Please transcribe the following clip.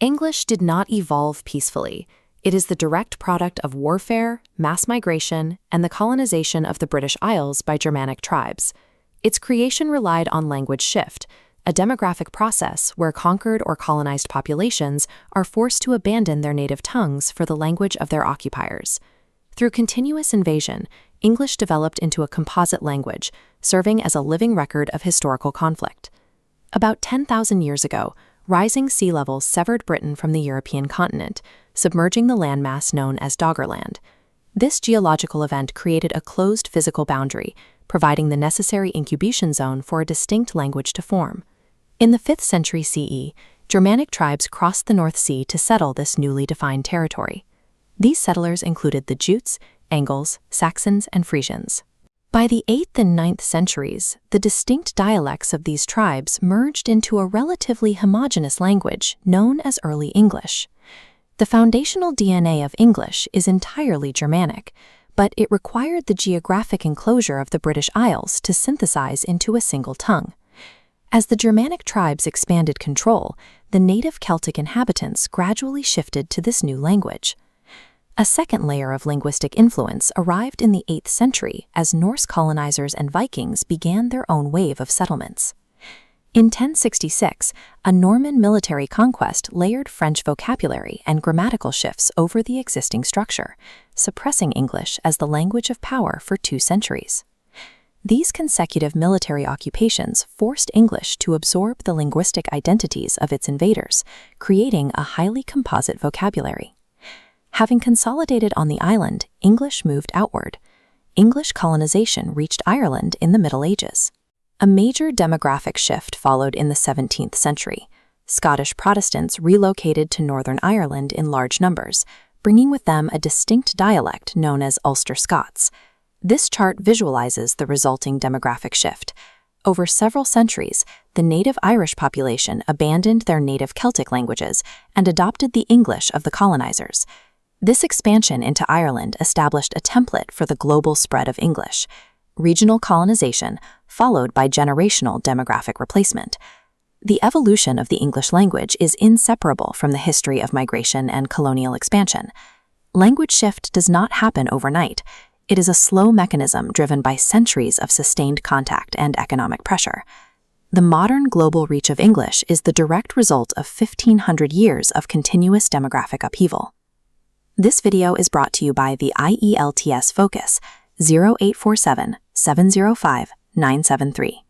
English did not evolve peacefully. It is the direct product of warfare, mass migration, and the colonization of the British Isles by Germanic tribes. Its creation relied on language shift, a demographic process where conquered or colonized populations are forced to abandon their native tongues for the language of their occupiers. Through continuous invasion, English developed into a composite language, serving as a living record of historical conflict. About 10,000 years ago, rising sea levels severed Britain from the European continent, submerging the landmass known as Doggerland. This geological event created a closed physical boundary, providing the necessary incubation zone for a distinct language to form. In the 5th century CE, Germanic tribes crossed the North Sea to settle this newly defined territory. These settlers included the Jutes, Angles, Saxons, and Frisians. By the 8th and 9th centuries, the distinct dialects of these tribes merged into a relatively homogeneous language known as Early English. The foundational DNA of English is entirely Germanic, but it required the geographic enclosure of the British Isles to synthesize into a single tongue. As the Germanic tribes expanded control, the native Celtic inhabitants gradually shifted to this new language. A second layer of linguistic influence arrived in the 8th century as Norse colonizers and Vikings began their own wave of settlements. In 1066, a Norman military conquest layered French vocabulary and grammatical shifts over the existing structure, suppressing English as the language of power for 2 centuries. These consecutive military occupations forced English to absorb the linguistic identities of its invaders, creating a highly composite vocabulary. Having consolidated on the island, English moved outward. English colonization reached Ireland in the Middle Ages. A major demographic shift followed in the 17th century. Scottish Protestants relocated to Northern Ireland in large numbers, bringing with them a distinct dialect known as Ulster Scots. This chart visualizes the resulting demographic shift. Over several centuries, the native Irish population abandoned their native Celtic languages and adopted the English of the colonizers. This expansion into Ireland established a template for the global spread of English. Regional colonization, followed by generational demographic replacement. The evolution of the English language is inseparable from the history of migration and colonial expansion. Language shift does not happen overnight. It is a slow mechanism driven by centuries of sustained contact and economic pressure. The modern global reach of English is the direct result of 1,500 years of continuous demographic upheaval. This video is brought to you by the IELTS Focus 0847 705 973.